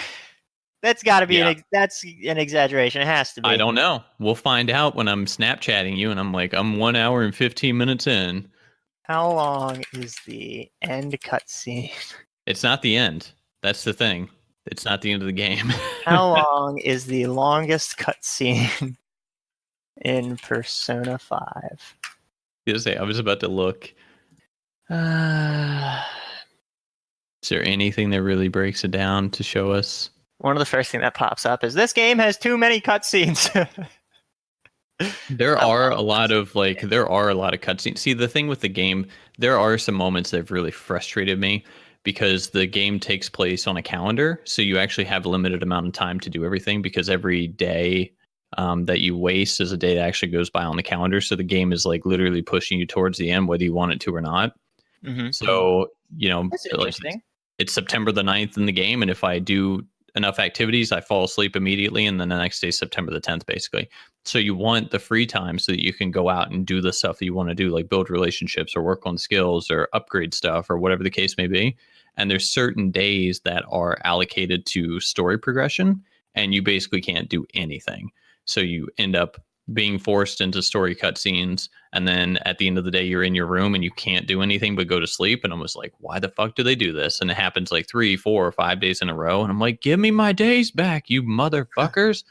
That's got to be Yeah. that's an exaggeration. It has to be. I don't know. We'll find out when I'm Snapchatting you, and I'm like, I'm 1 hour and 15 minutes in. How long is the end cutscene? It's not the end. That's the thing. It's not the end of the game. How long is the longest cutscene in Persona 5? I was about to look. Is there anything that really breaks it down to show us? One of the first thing that pops up is this game has too many cutscenes. There are a lot of cutscenes. See, the thing with the game, there are some moments that have really frustrated me because the game takes place on a calendar, so you actually have a limited amount of time to do everything because every day that you waste is a day that actually goes by on the calendar. So the game is like literally pushing you towards the end, whether you want it to or not. Mm-hmm. So, That's interesting. it's September the 9th in the game, and if I do enough activities, I fall asleep immediately, and then the next day is September the 10th, basically. So you want the free time so that you can go out and do the stuff that you want to do, like build relationships or work on skills or upgrade stuff or whatever the case may be. And there's certain days that are allocated to story progression, and you basically can't do anything. So you end up being forced into story cutscenes, and then at the end of the day, you're in your room and you can't do anything but go to sleep. And I was like, why the fuck do they do this? And it happens like 3, 4, or 5 days in a row. And I'm like, give me my days back, you motherfuckers.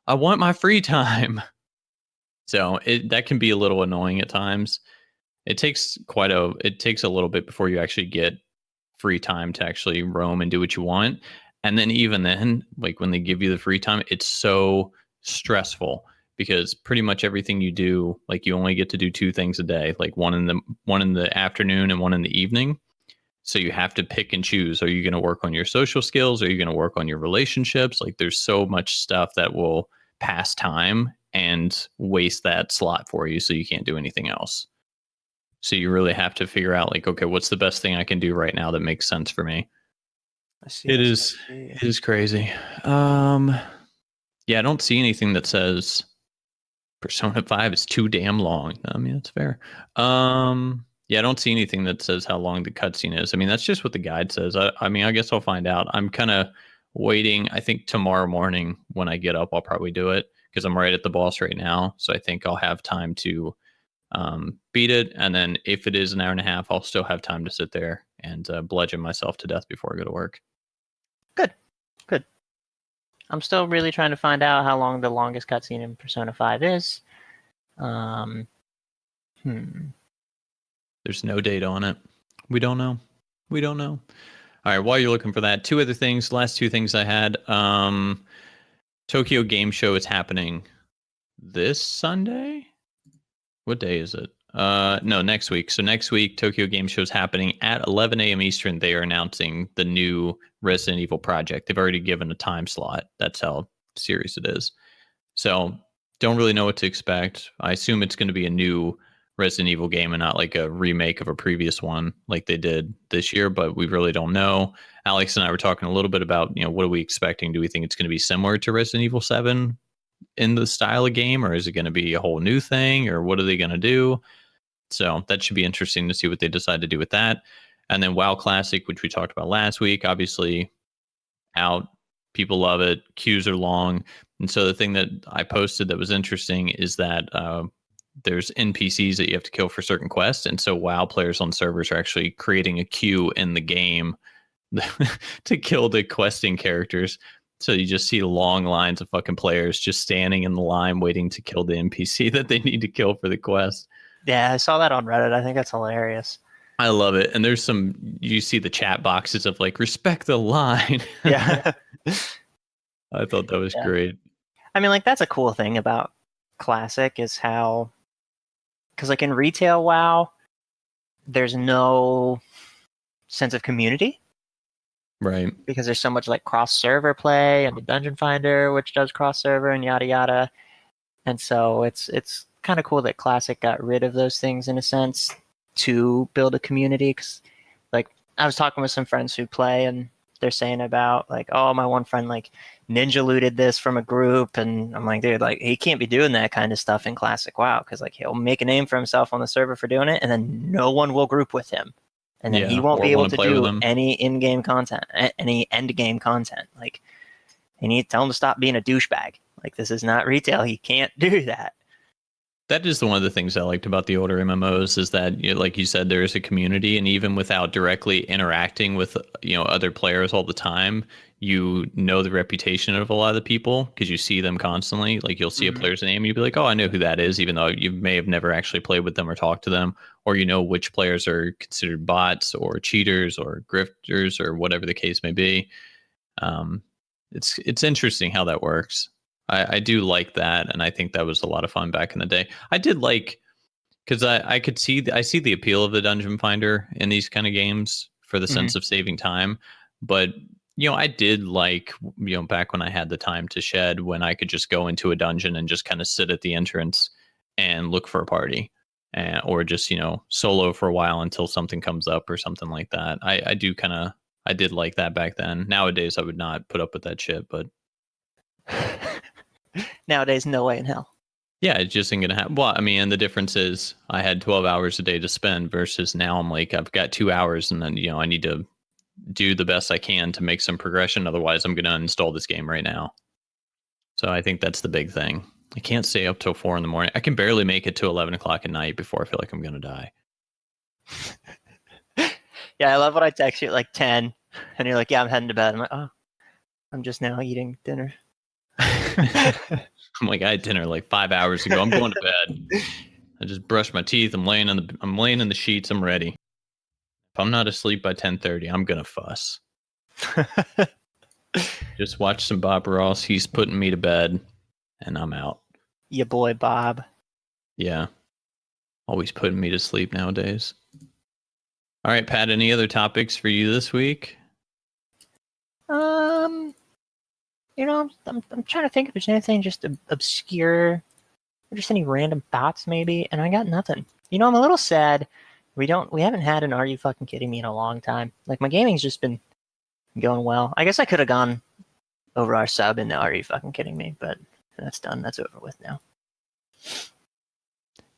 I want my free time. So that can be a little annoying at times. It takes a little bit before you actually get free time to actually roam and do what you want. And then even then, like when they give you the free time, it's so stressful because pretty much everything you do, like you only get to do 2 things a day, like one in the afternoon and one in the evening. So you have to pick and choose. Are you going to work on your social skills? Are you going to work on your relationships? Like there's so much stuff that will pass time and waste that slot for you, so you can't do anything else. So you really have to figure out like, okay, what's the best thing I can do right now that makes sense for me? I see. It is crazy. Yeah, I don't see anything that says Persona 5 is too damn long. I mean, that's fair. Yeah, I don't see anything that says how long the cutscene is. I mean, that's just what the guide says. I mean, I guess I'll find out. I'm kind of waiting. I think tomorrow morning when I get up, I'll probably do it because I'm right at the boss right now. So I think I'll have time to beat it. And then if it is an hour and a half, I'll still have time to sit there and bludgeon myself to death before I go to work. Good. I'm still really trying to find out how long the longest cutscene in Persona 5 is. There's no date on it. We don't know. All right, while you're looking for that, 2 other things. Last 2 things I had. Tokyo Game Show is happening this Sunday. What day is it? No, next week. So next week, Tokyo Game Show is happening at 11 a.m. Eastern. They are announcing the new Resident Evil project. They've already given a time slot. That's how serious it is. So don't really know what to expect. I assume it's going to be a new Resident Evil game and not like a remake of a previous one like they did this year, but we really don't know. Alex and I were talking a little bit about, what are we expecting? Do we think it's going to be similar to Resident Evil 7 in the style of game, or is it going to be a whole new thing, or what are they going to do? So that should be interesting to see what they decide to do with that. And then WoW Classic, which we talked about last week, obviously out. People love it. Queues are long. And so the thing that I posted that was interesting is that there's NPCs that you have to kill for certain quests. And so WoW players on servers are actually creating a queue in the game to kill the questing characters. So you just see long lines of fucking players just standing in the line waiting to kill the NPC that they need to kill for the quest. Yeah, I saw that on Reddit. I think that's hilarious. I love it. And there's you see the chat boxes of like, respect the line. Yeah. I thought that was great. I mean, like, that's a cool thing about Classic is how, because like in retail WoW, there's no sense of community. Right. Because there's so much like cross server play and the Dungeon Finder, which does cross server and yada yada. And so it's kind of cool that Classic got rid of those things in a sense to build a community. Cause like I was talking with some friends who play and they're saying about like, oh, my one friend like ninja looted this from a group, and I'm like, dude, like he can't be doing that kind of stuff in Classic WoW because like he'll make a name for himself on the server for doing it, and then no one will group with him, and then he won't be able to do any in-game content, any end-game content. Like, you need to tell him to stop being a douchebag. Like, this is not retail. He can't do that. That is one of the things I liked about the older MMOs is that, like you said, there is a community, and even without directly interacting with other players all the time, you know the reputation of a lot of the people because you see them constantly. Like you'll see a player's name and you'll be like, oh, I know who that is, even though you may have never actually played with them or talked to them, or which players are considered bots or cheaters or grifters or whatever the case may be. It's interesting how that works. I do like that, and I think that was a lot of fun back in the day. I did like, because I see the appeal of the Dungeon Finder in these kind of games for the sense of saving time, but I did like back when I had the time to shed, when I could just go into a dungeon and just kind of sit at the entrance and look for a party, or just solo for a while until something comes up or something like that. I did like that back then. Nowadays I would not put up with that shit, but nowadays, no way in hell. Yeah, it just ain't gonna happen. Well, I mean, and the difference is I had 12 hours a day to spend versus now I'm like, I've got 2 hours and then, I need to do the best I can to make some progression. Otherwise, I'm going to uninstall this game right now. So I think that's the big thing. I can't stay up till 4 a.m. I can barely make it to 11 o'clock at night before I feel like I'm going to die. Yeah, I love when I text you at like 10 and you're like, yeah, I'm heading to bed. I'm like, oh, I'm just now eating dinner. I'm like, I had dinner like 5 hours ago. I'm going to bed. I just brushed my teeth. I'm laying in the sheets. I'm ready. If I'm not asleep by 10:30, I'm gonna fuss. Just watch some Bob Ross. He's putting me to bed, and I'm out. Your boy Bob. Yeah, always putting me to sleep nowadays. All right, Pat. Any other topics for you this week? I'm trying to think if there's anything just obscure, or just any random thoughts maybe, and I got nothing. I'm a little sad. We haven't had an Are You Fucking Kidding Me in a long time. Like, my gaming's just been going well. I guess I could have gone over our sub into Are You Fucking Kidding Me, but that's done. That's over with now.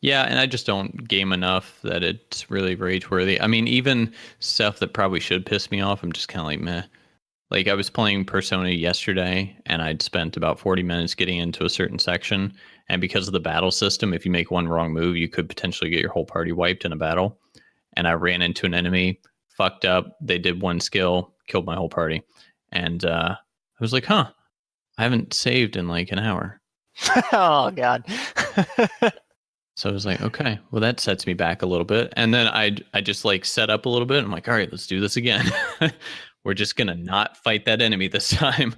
Yeah, and I just don't game enough that it's really rage worthy. I mean, even stuff that probably should piss me off, I'm just kind of like, meh. Like, I was playing Persona yesterday, and I'd spent about 40 minutes getting into a certain section. And because of the battle system, if you make one wrong move, you could potentially get your whole party wiped in a battle. And I ran into an enemy, fucked up. They did one skill, killed my whole party. And I was like, I haven't saved in like an hour. Oh, God. So I was like, okay, well, that sets me back a little bit. And then I just like set up a little bit. I'm like, all right, let's do this again. We're just going to not fight that enemy this time.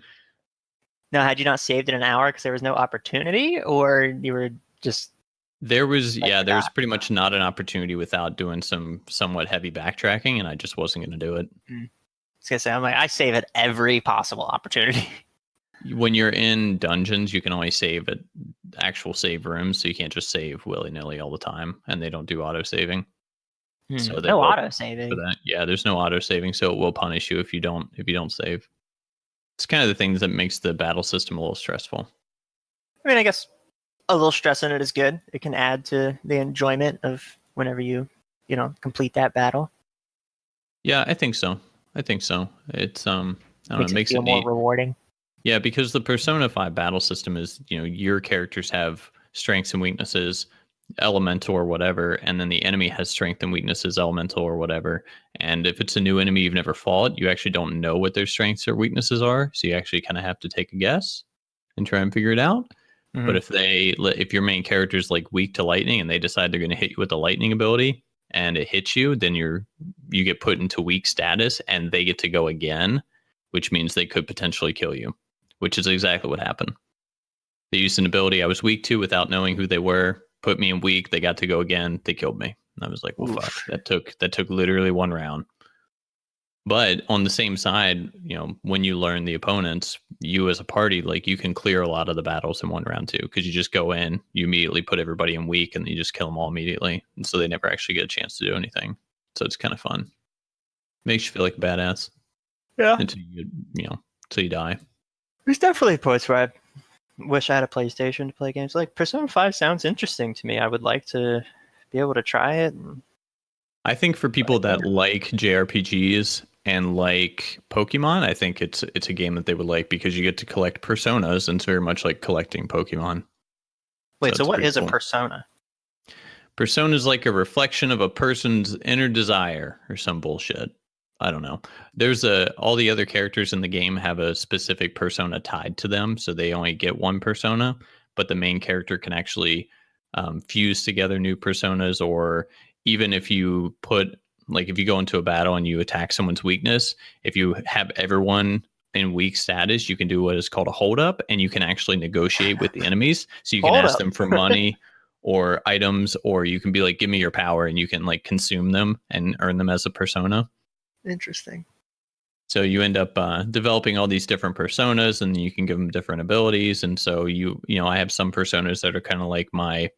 Now, had you not saved in an hour because there was no opportunity, or you were just... There was pretty much not an opportunity without doing some somewhat heavy backtracking, and I just wasn't going to do it. I was going to say, I'm like, I save at every possible opportunity. when you're in dungeons, you can only save at actual save rooms, so you can't just save willy-nilly all the time, and they don't do auto saving. So they No will auto for saving. that. Yeah, there's no auto saving, so it will punish you if you don't save. It's kind of the things that makes the battle system a little stressful. I mean, I guess a little stress in it is good. It can add to the enjoyment of whenever you complete that battle. Yeah, I think so. It's I don't know, Makes it it makes feel it more neat. rewarding. Yeah, because the Persona 5 battle system is, your characters have strengths and weaknesses, elemental or whatever, and then the enemy has strength and weaknesses, elemental or whatever. And if it's a new enemy you've never fought, you actually don't know what their strengths or weaknesses are, so you actually kind of have to take a guess and try and figure it out. But if your main character is like weak to lightning and they decide they're going to hit you with the lightning ability and it hits you, then you get put into weak status and they get to go again, which means they could potentially kill you, which is exactly what happened. They used an ability I was weak to without knowing who they were, put me in weak. They got to go again. They killed me. And I was like, well, fuck. That took literally one round. But on the same side, when you learn the opponents, you as a party, like you can clear a lot of the battles in one round too, because you just go in, you immediately put everybody in weak, and you just kill them all immediately, and so they never actually get a chance to do anything. So it's kind of fun. Makes you feel like a badass. Yeah. Until you die. There's definitely points where I wish I had a PlayStation to play games. Like Persona 5 sounds interesting to me. I would like to be able to try it. I think for people that like JRPGs and like Pokemon, I think it's a game that they would like because you get to collect personas, and it's very much like collecting Pokemon. Wait, so what is cool. a persona? Persona is like a reflection of a person's inner desire or some bullshit. I don't know. There's all the other characters in the game have a specific persona tied to them, so they only get one persona, but the main character can actually fuse together new personas, or even if you if you go into a battle and you attack someone's weakness, if you have everyone in weak status, you can do what is called a hold up, and you can actually negotiate with the enemies. So you can ask them for money or items, or you can be like, give me your power, and you can like consume them and earn them as a persona. Interesting. So you end up developing all these different personas, and you can give them different abilities. And so I have some personas that are kind of like my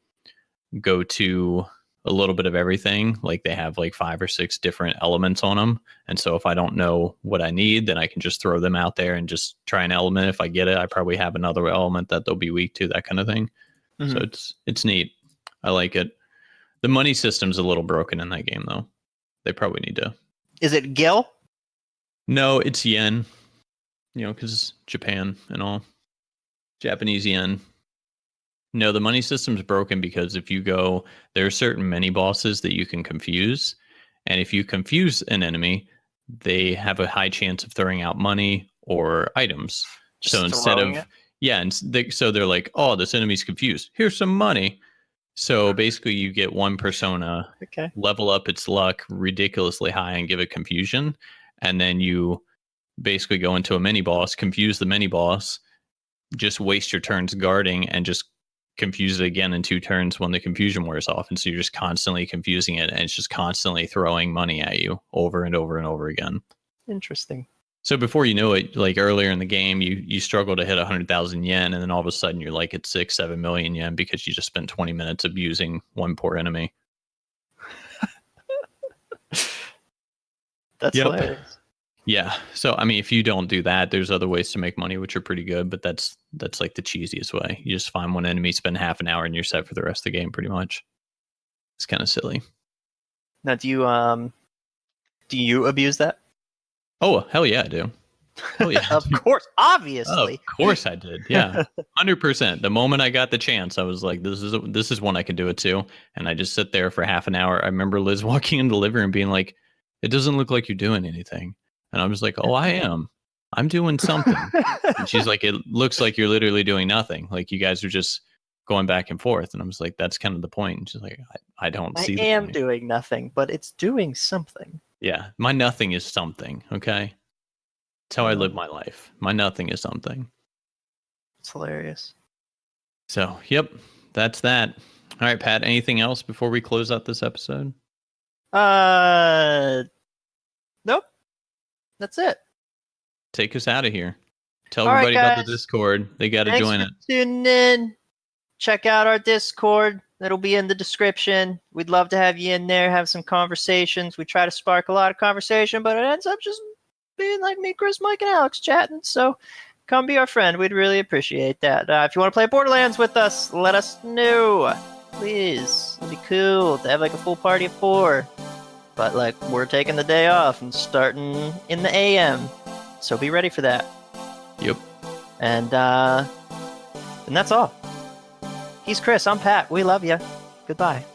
go-to, a little bit of everything. Like they have like 5 or 6 different elements on them. And so if I don't know what I need, then I can just throw them out there and just try an element. If I get it, I probably have another element that they'll be weak to, that kind of thing. Mm-hmm. So it's neat. I like it. The money system's a little broken in that game though. They probably need to. Is it Gil? No, it's yen. Because Japan and all. Japanese yen. No, the money system's broken because if you go, there are certain mini bosses that you can confuse. And if you confuse an enemy, they have a high chance of throwing out money or items. Just so instead of, so they're like, oh, this enemy's confused. Here's some money. So basically you get one persona, level up its luck ridiculously high and give it confusion. And then you basically go into a mini boss, confuse the mini boss, just waste your turns guarding, and just confuse it again in 2 turns when the confusion wears off. And so you're just constantly confusing it, and it's just constantly throwing money at you over and over and over again. Interesting. So before you know it, like earlier in the game, you struggle to hit 100,000 yen, and then all of a sudden you're like at 6-7 million yen because you just spent 20 minutes abusing one poor enemy. That's hilarious. Yeah. So, I mean, if you don't do that, there's other ways to make money, which are pretty good, but that's like the cheesiest way. You just find one enemy, spend half an hour, and you're set for the rest of the game, pretty much. It's kind of silly. Now, do you abuse that? Oh, hell yeah, I do. Hell yeah. Of course, obviously. Of course I did. Yeah. 100%. The moment I got the chance, I was like, this is one I can do it too. And I just sit there for half an hour. I remember Liz walking into the living room being like, it doesn't look like you're doing anything. And I was like, oh, I am. I'm doing something. And she's like, it looks like you're literally doing nothing. Like you guys are just going back and forth. And I was like, that's kind of the point. And she's like, I don't see. I am doing nothing, but it's doing something. Yeah. My nothing is something. Okay. That's how I live my life. My nothing is something. It's hilarious. So, yep. That's that. All right, Pat, anything else before we close out this episode? Nope. That's it. Take us out of here. Tell All right, everybody about the guys. Discord. They got to Thanks join for it. tuning in. Check out our Discord. It'll be in the description. We'd love to have you in there, have some conversations. We try to spark a lot of conversation, but it ends up just being like me, Chris, Mike, and Alex chatting. So come be our friend. We'd really appreciate that. If you want to play Borderlands with us, let us know. Please. It'd be cool to have like a full party of 4. But like we're taking the day off and starting in the AM. So be ready for that. Yep. And that's all. He's Chris. I'm Pat. We love you. Goodbye.